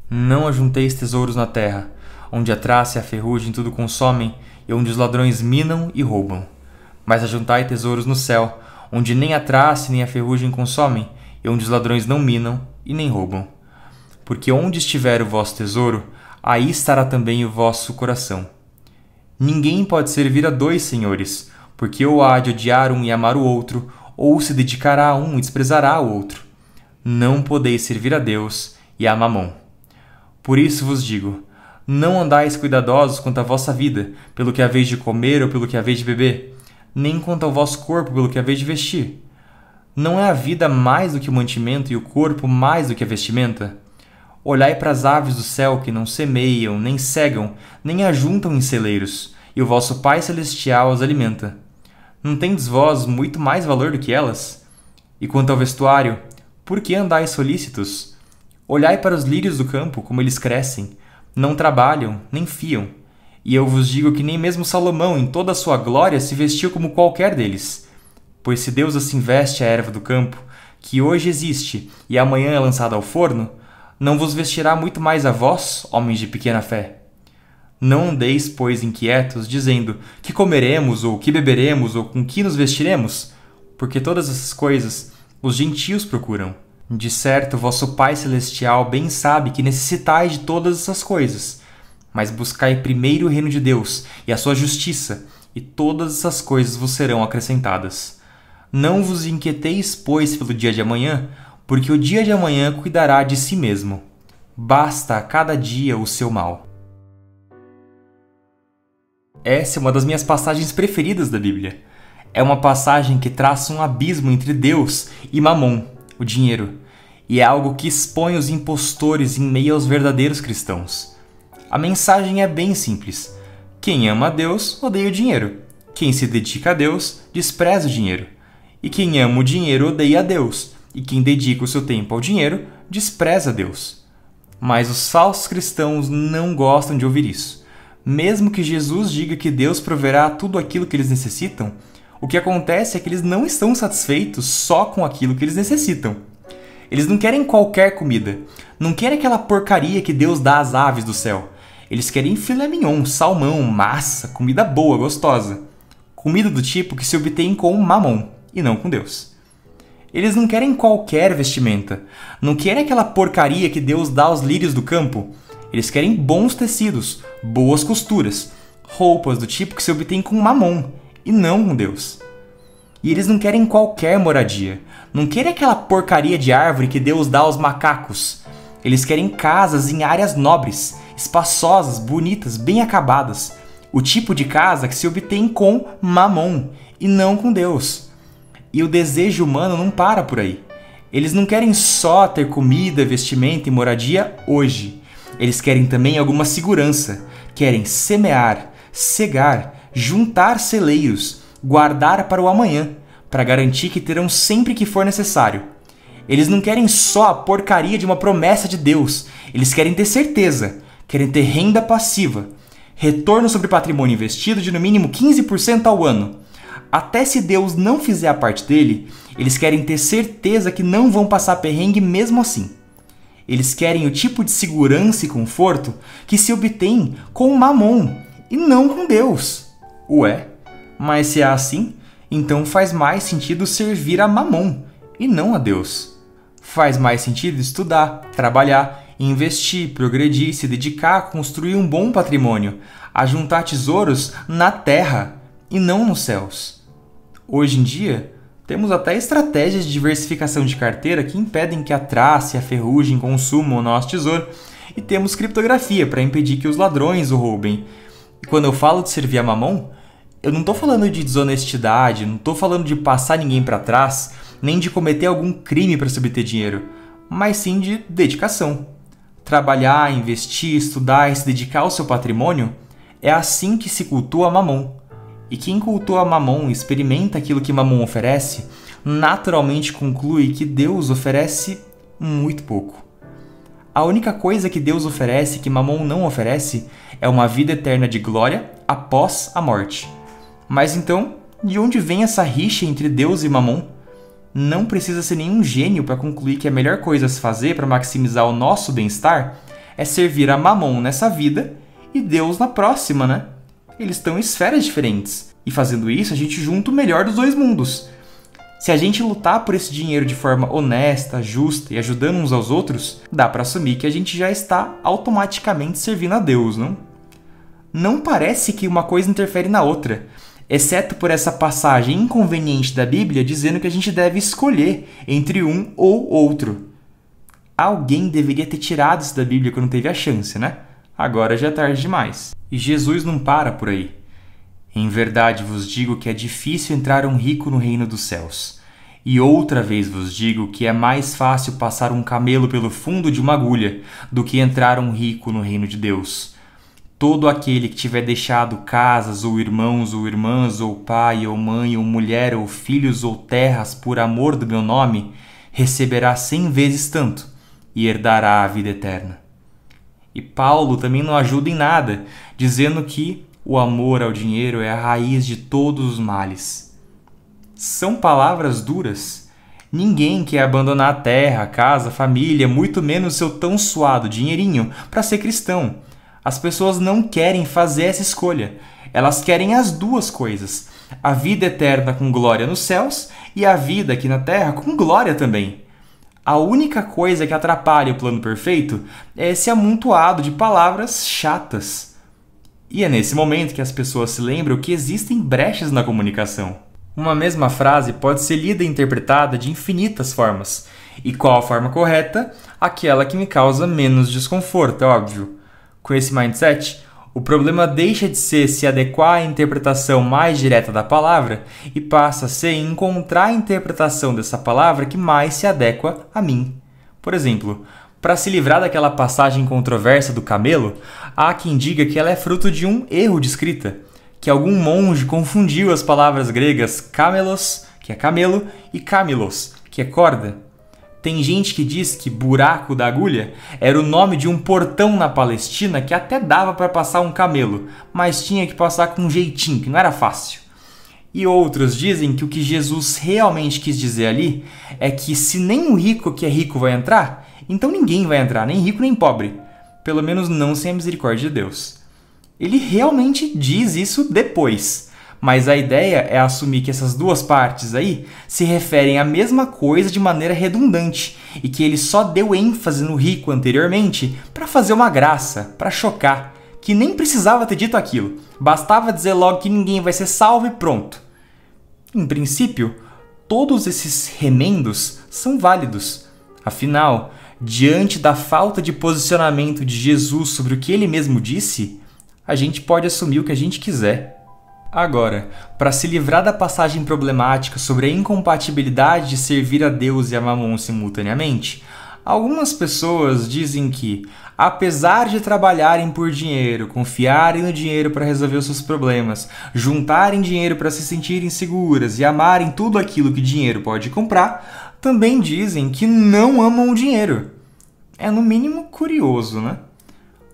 Não ajunteis tesouros na terra, onde a traça e a ferrugem tudo consomem, e onde os ladrões minam e roubam. Mas ajuntai tesouros no céu, onde nem a traça nem a ferrugem consomem, e onde os ladrões não minam e nem roubam. Porque onde estiver o vosso tesouro, aí estará também o vosso coração. Ninguém pode servir a dois senhores, porque ou há de odiar um e amar o outro, ou se dedicará a um e desprezará o outro. Não podeis servir a Deus e a Mamom. Por isso vos digo, não andais cuidadosos quanto à vossa vida, pelo que haveis de comer ou pelo que haveis de beber, nem quanto ao vosso corpo, pelo que haveis de vestir. Não é a vida mais do que o mantimento e o corpo mais do que a vestimenta? Olhai para as aves do céu que não semeiam, nem cegam, nem ajuntam em celeiros, e o vosso Pai Celestial as alimenta. Não tendes vós muito mais valor do que elas? E quanto ao vestuário, por que andais solícitos? Olhai para os lírios do campo, como eles crescem. Não trabalham, nem fiam. E eu vos digo que nem mesmo Salomão, em toda a sua glória, se vestiu como qualquer deles. Pois se Deus assim veste a erva do campo, que hoje existe e amanhã é lançada ao forno, não vos vestirá muito mais a vós, homens de pequena fé? Não andeis, pois, inquietos, dizendo que comeremos, ou que beberemos, ou com que nos vestiremos, porque todas essas coisas os gentios procuram. De certo, vosso Pai Celestial bem sabe que necessitais de todas essas coisas. Mas buscai primeiro o reino de Deus e a sua justiça, e todas essas coisas vos serão acrescentadas. Não vos inquieteis, pois, pelo dia de amanhã, porque o dia de amanhã cuidará de si mesmo. Basta a cada dia o seu mal. Essa é uma das minhas passagens preferidas da Bíblia. É uma passagem que traça um abismo entre Deus e Mamom, o dinheiro, e é algo que expõe os impostores em meio aos verdadeiros cristãos. A mensagem é bem simples. Quem ama a Deus odeia o dinheiro. Quem se dedica a Deus despreza o dinheiro. E quem ama o dinheiro odeia a Deus. E quem dedica o seu tempo ao dinheiro despreza a Deus. Mas os falsos cristãos não gostam de ouvir isso. Mesmo que Jesus diga que Deus proverá tudo aquilo que eles necessitam, o que acontece é que eles não estão satisfeitos só com aquilo que eles necessitam. Eles não querem qualquer comida. Não querem aquela porcaria que Deus dá às aves do céu. Eles querem filé mignon, salmão, massa, comida boa, gostosa. Comida do tipo que se obtém com Mamom e não com Deus. Eles não querem qualquer vestimenta. Não querem aquela porcaria que Deus dá aos lírios do campo. Eles querem bons tecidos, boas costuras, roupas do tipo que se obtém com Mamom e não com Deus. E eles não querem qualquer moradia. Não querem aquela porcaria de árvore que Deus dá aos macacos. Eles querem casas em áreas nobres, espaçosas, bonitas, bem acabadas. O tipo de casa que se obtém com Mamom e não com Deus. E o desejo humano não para por aí. Eles não querem só ter comida, vestimenta e moradia hoje. Eles querem também alguma segurança. Querem semear, cegar, juntar celeiros, guardar para o amanhã, para garantir que terão sempre que for necessário. Eles não querem só a porcaria de uma promessa de Deus. Eles querem ter certeza, querem ter renda passiva, retorno sobre patrimônio investido de no mínimo 15% ao ano. Até se Deus não fizer a parte dele, eles querem ter certeza que não vão passar perrengue mesmo assim. Eles querem o tipo de segurança e conforto que se obtém com Mamom e não com Deus. Ué, mas se é assim, então faz mais sentido servir a Mamom e não a Deus. Faz mais sentido estudar, trabalhar, investir, progredir, se dedicar a construir um bom patrimônio, a juntar tesouros na terra e não nos céus. Hoje em dia, temos até estratégias de diversificação de carteira que impedem que a traça e a ferrugem consumam o nosso tesouro, e temos criptografia para impedir que os ladrões o roubem. E quando eu falo de servir a Mamom, eu não estou falando de desonestidade, não estou falando de passar ninguém para trás, nem de cometer algum crime para se obter dinheiro, mas sim de dedicação. Trabalhar, investir, estudar e se dedicar ao seu patrimônio é assim que se cultua a Mamom. E quem cultua a Mamom e experimenta aquilo que Mamom oferece, naturalmente conclui que Deus oferece muito pouco. A única coisa que Deus oferece que Mamom não oferece é uma vida eterna de glória após a morte. Mas então, de onde vem essa rixa entre Deus e Mamom? Não precisa ser nenhum gênio para concluir que a melhor coisa a se fazer para maximizar o nosso bem-estar é servir a Mamon nessa vida e Deus na próxima, né? Eles estão em esferas diferentes. E fazendo isso, a gente junta o melhor dos dois mundos. Se a gente lutar por esse dinheiro de forma honesta, justa e ajudando uns aos outros, dá para assumir que a gente já está automaticamente servindo a Deus, não? Não parece que uma coisa interfere na outra, exceto por essa passagem inconveniente da Bíblia dizendo que a gente deve escolher entre um ou outro. Alguém deveria ter tirado isso da Bíblia quando teve a chance, né? Agora já é tarde demais. E Jesus não para por aí. Em verdade vos digo que é difícil entrar um rico no reino dos céus. E outra vez vos digo que é mais fácil passar um camelo pelo fundo de uma agulha do que entrar um rico no reino de Deus. Todo aquele que tiver deixado casas, ou irmãos, ou irmãs, ou pai, ou mãe, ou mulher, ou filhos, ou terras, por amor do meu nome, receberá 100 vezes tanto e herdará a vida eterna. E Paulo também não ajuda em nada, dizendo que o amor ao dinheiro é a raiz de todos os males. São palavras duras. Ninguém quer abandonar a terra, a casa, a família, muito menos seu tão suado dinheirinho para ser cristão. As pessoas não querem fazer essa escolha. Elas querem as duas coisas. A vida eterna com glória nos céus e a vida aqui na terra com glória também. A única coisa que atrapalha o plano perfeito é esse amontoado de palavras chatas. E é nesse momento que as pessoas se lembram que existem brechas na comunicação. Uma mesma frase pode ser lida e interpretada de infinitas formas. E qual a forma correta? Aquela que me causa menos desconforto, é óbvio. Com esse mindset, o problema deixa de ser se adequar à interpretação mais direta da palavra e passa a ser encontrar a interpretação dessa palavra que mais se adequa a mim. Por exemplo, para se livrar daquela passagem controversa do camelo, há quem diga que ela é fruto de um erro de escrita, que algum monge confundiu as palavras gregas kamelos, que é camelo, e kamilos, que é corda. Tem gente que diz que buraco da agulha era o nome de um portão na Palestina que até dava para passar um camelo, mas tinha que passar com um jeitinho, que não era fácil. E outros dizem que o que Jesus realmente quis dizer ali é que se nem o rico que é rico vai entrar, então ninguém vai entrar, nem rico nem pobre. Pelo menos não sem a misericórdia de Deus. Ele realmente diz isso depois. Mas a ideia é assumir que essas duas partes aí se referem à mesma coisa de maneira redundante e que ele só deu ênfase no rico anteriormente para fazer uma graça, para chocar, que nem precisava ter dito aquilo. Bastava dizer logo que ninguém vai ser salvo e pronto. Em princípio, todos esses remendos são válidos. Afinal, diante da falta de posicionamento de Jesus sobre o que ele mesmo disse, a gente pode assumir o que a gente quiser. Agora, para se livrar da passagem problemática sobre a incompatibilidade de servir a Deus e a Mamon simultaneamente, algumas pessoas dizem que, apesar de trabalharem por dinheiro, confiarem no dinheiro para resolver os seus problemas, juntarem dinheiro para se sentirem seguras e amarem tudo aquilo que dinheiro pode comprar, também dizem que não amam o dinheiro. É no mínimo curioso, né?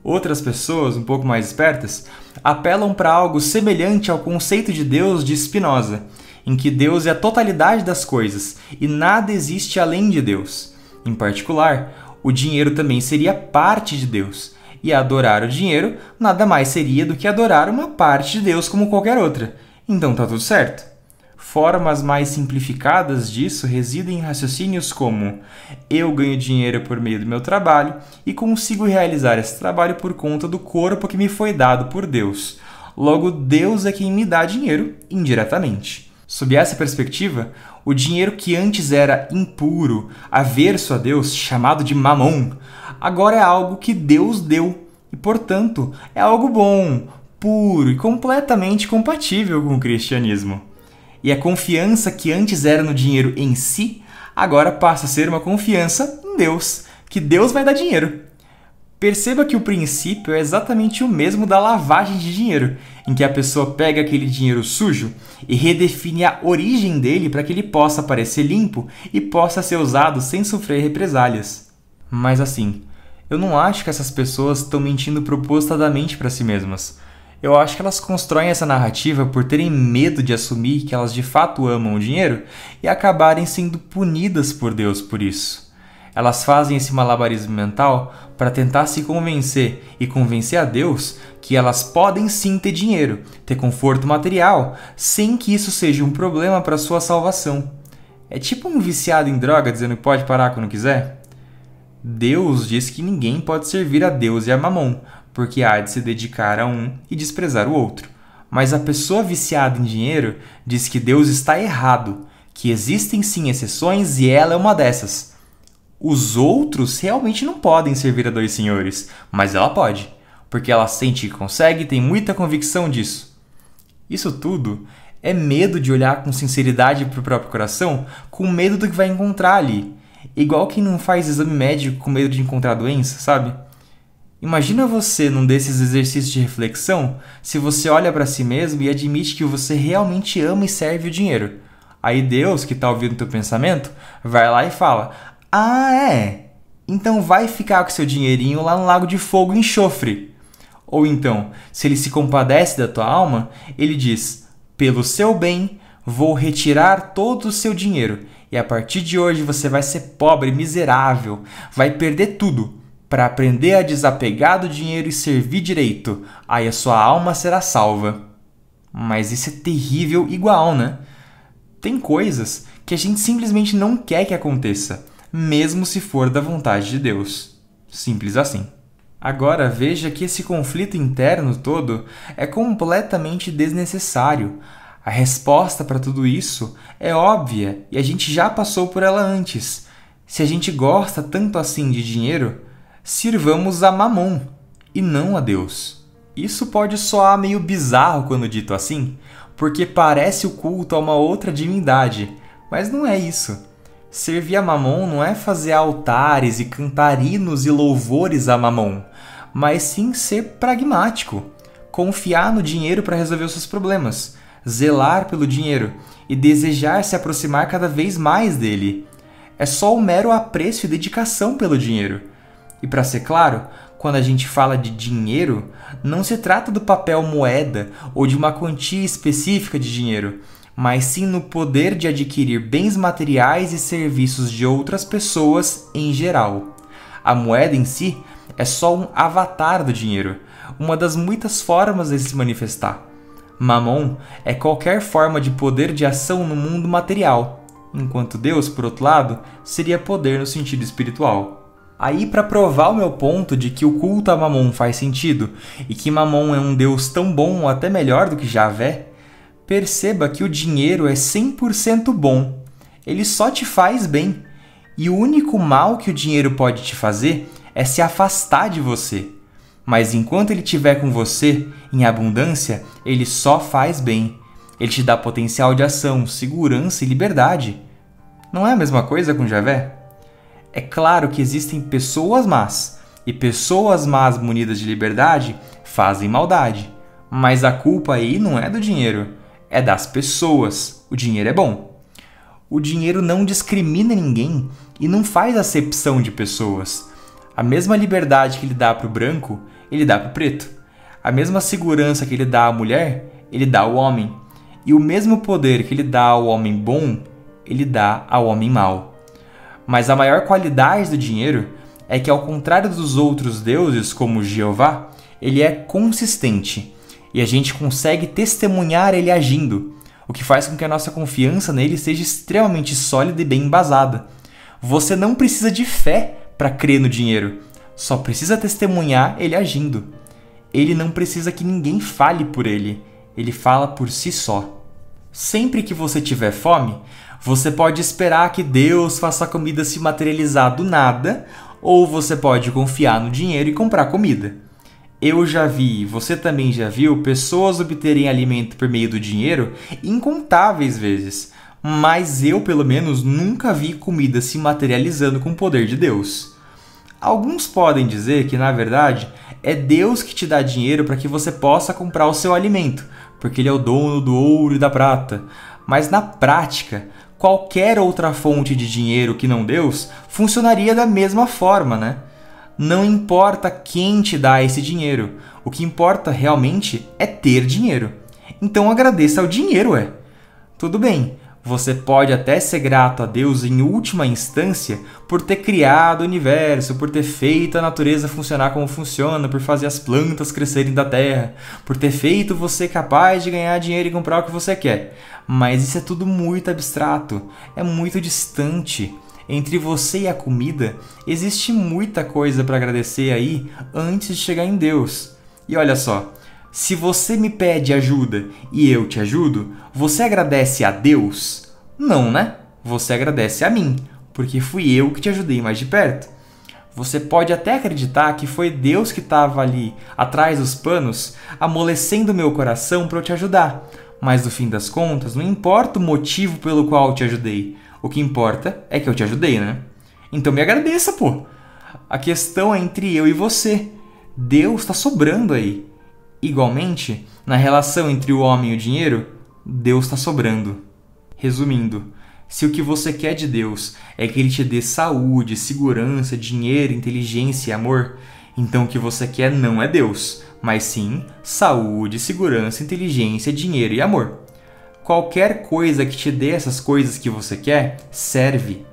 Outras pessoas, um pouco mais espertas, apelam para algo semelhante ao conceito de Deus de Spinoza, em que Deus é a totalidade das coisas e nada existe além de Deus. Em particular, o dinheiro também seria parte de Deus, e adorar o dinheiro nada mais seria do que adorar uma parte de Deus como qualquer outra. Então tá tudo certo. Formas mais simplificadas disso residem em raciocínios como: eu ganho dinheiro por meio do meu trabalho e consigo realizar esse trabalho por conta do corpo que me foi dado por Deus. Logo, Deus é quem me dá dinheiro indiretamente. Sob essa perspectiva, o dinheiro que antes era impuro, averso a Deus, chamado de mamon, agora é algo que Deus deu e, portanto, é algo bom, puro e completamente compatível com o cristianismo. E a confiança que antes era no dinheiro em si, agora passa a ser uma confiança em Deus, que Deus vai dar dinheiro. Perceba que o princípio é exatamente o mesmo da lavagem de dinheiro, em que a pessoa pega aquele dinheiro sujo e redefine a origem dele para que ele possa parecer limpo e possa ser usado sem sofrer represálias. Mas assim, eu não acho que essas pessoas estão mentindo propositadamente para si mesmas. Eu acho que elas constroem essa narrativa por terem medo de assumir que elas de fato amam o dinheiro e acabarem sendo punidas por Deus por isso. Elas fazem esse malabarismo mental para tentar se convencer e convencer a Deus que elas podem sim ter dinheiro, ter conforto material, sem que isso seja um problema para sua salvação. É tipo um viciado em droga dizendo que pode parar quando quiser. Deus diz que ninguém pode servir a Deus e a Mamon, porque há de se dedicar a um e desprezar o outro. Mas a pessoa viciada em dinheiro diz que Deus está errado, que existem sim exceções e ela é uma dessas. Os outros realmente não podem servir a dois senhores, mas ela pode, porque ela sente que consegue e tem muita convicção disso. Isso tudo é medo de olhar com sinceridade para o próprio coração, com medo do que vai encontrar ali. Igual quem não faz exame médico com medo de encontrar doença, sabe? Imagina você num desses exercícios de reflexão, se você olha para si mesmo e admite que você realmente ama e serve o dinheiro. Aí Deus, que está ouvindo o teu pensamento, vai lá e fala: "Ah, é? Então vai ficar com seu dinheirinho lá no lago de fogo e enxofre." Ou então, se ele se compadece da tua alma, ele diz: "Pelo seu bem, vou retirar todo o seu dinheiro, e a partir de hoje você vai ser pobre, miserável, vai perder tudo, para aprender a desapegar do dinheiro e servir direito. Aí a sua alma será salva." Mas isso é terrível igual, né? Tem coisas que a gente simplesmente não quer que aconteça, mesmo se for da vontade de Deus. Simples assim. Agora veja que esse conflito interno todo é completamente desnecessário. A resposta para tudo isso é óbvia e a gente já passou por ela antes. Se a gente gosta tanto assim de dinheiro, sirvamos a Mamon e não a Deus. Isso pode soar meio bizarro quando dito assim, porque parece o culto a uma outra divindade, mas não é isso. Servir a Mamon não é fazer altares e cantar hinos e louvores a Mamon, mas sim ser pragmático, confiar no dinheiro para resolver os seus problemas, zelar pelo dinheiro e desejar se aproximar cada vez mais dele. É só o mero apreço e dedicação pelo dinheiro. E para ser claro, quando a gente fala de dinheiro, não se trata do papel moeda ou de uma quantia específica de dinheiro, mas sim no poder de adquirir bens materiais e serviços de outras pessoas em geral. A moeda em si é só um avatar do dinheiro, uma das muitas formas de se manifestar. Mamon é qualquer forma de poder de ação no mundo material, enquanto Deus, por outro lado, seria poder no sentido espiritual. Aí, para provar o meu ponto de que o culto a Mamon faz sentido e que Mamon é um deus tão bom ou até melhor do que Javé, perceba que o dinheiro é 100% bom. Ele só te faz bem. E o único mal que o dinheiro pode te fazer é se afastar de você. Mas enquanto ele estiver com você, em abundância, ele só faz bem. Ele te dá potencial de ação, segurança e liberdade. Não é a mesma coisa com Javé? É claro que existem pessoas más, e pessoas más munidas de liberdade fazem maldade. Mas a culpa aí não é do dinheiro, é das pessoas. O dinheiro é bom. O dinheiro não discrimina ninguém e não faz acepção de pessoas. A mesma liberdade que ele dá para o branco, ele dá para o preto. A mesma segurança que ele dá à mulher, ele dá ao homem. E o mesmo poder que ele dá ao homem bom, ele dá ao homem mau. Mas a maior qualidade do dinheiro é que, ao contrário dos outros deuses, como Jeová, ele é consistente. E a gente consegue testemunhar ele agindo, o que faz com que a nossa confiança nele seja extremamente sólida e bem embasada. Você não precisa de fé para crer no dinheiro, só precisa testemunhar ele agindo. Ele não precisa que ninguém fale por ele, ele fala por si só. Sempre que você tiver fome, você pode esperar que Deus faça a comida se materializar do nada, ou você pode confiar no dinheiro e comprar comida. Eu já vi, você também já viu, pessoas obterem alimento por meio do dinheiro incontáveis vezes, mas eu, pelo menos, nunca vi comida se materializando com o poder de Deus. Alguns podem dizer que, na verdade, é Deus que te dá dinheiro para que você possa comprar o seu alimento, porque Ele é o dono do ouro e da prata. Mas, na prática, qualquer outra fonte de dinheiro que não Deus funcionaria da mesma forma, né? Não importa quem te dá esse dinheiro, o que importa realmente é ter dinheiro. Então agradeça ao dinheiro, Tudo bem, Você pode até ser grato a Deus em última instância por ter criado o universo, por ter feito a natureza funcionar como funciona, por fazer as plantas crescerem da terra, por ter feito você capaz de ganhar dinheiro e comprar o que você quer. Mas isso é tudo muito abstrato, é muito distante. Entre você e a comida, existe muita coisa para agradecer aí antes de chegar em Deus. E olha só, se você me pede ajuda e eu te ajudo, você agradece a Deus? Não, né? Você agradece a mim, porque fui eu que te ajudei mais de perto. Você pode até acreditar que foi Deus que estava ali, atrás dos panos, amolecendo meu coração para eu te ajudar. Mas no fim das contas, não importa o motivo pelo qual eu te ajudei. O que importa é que eu te ajudei, né? Então me agradeça, pô! A questão é entre eu e você. Deus está sobrando aí. Igualmente, na relação entre o homem e o dinheiro, Deus está sobrando. Resumindo, se o que você quer de Deus é que Ele te dê saúde, segurança, dinheiro, inteligência e amor, então o que você quer não é Deus, mas sim saúde, segurança, inteligência, dinheiro e amor. Qualquer coisa que te dê essas coisas que você quer, serve.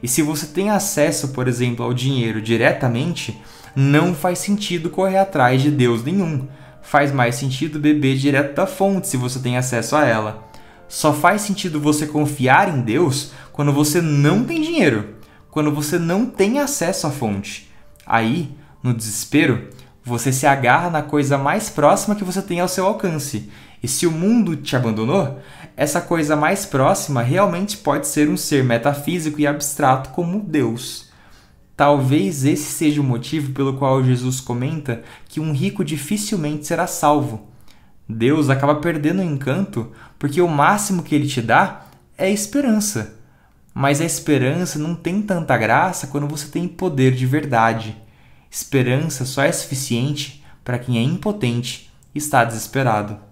E se você tem acesso, por exemplo, ao dinheiro diretamente, não faz sentido correr atrás de Deus nenhum. Faz mais sentido beber direto da fonte se você tem acesso a ela. Só faz sentido você confiar em Deus quando você não tem dinheiro, quando você não tem acesso à fonte. Aí, no desespero, você se agarra na coisa mais próxima que você tem ao seu alcance. E se o mundo te abandonou, essa coisa mais próxima realmente pode ser um ser metafísico e abstrato como Deus. Talvez esse seja o motivo pelo qual Jesus comenta que um rico dificilmente será salvo. Deus acaba perdendo o encanto porque o máximo que Ele te dá é esperança. Mas a esperança não tem tanta graça quando você tem poder de verdade. Esperança só é suficiente para quem é impotente e está desesperado.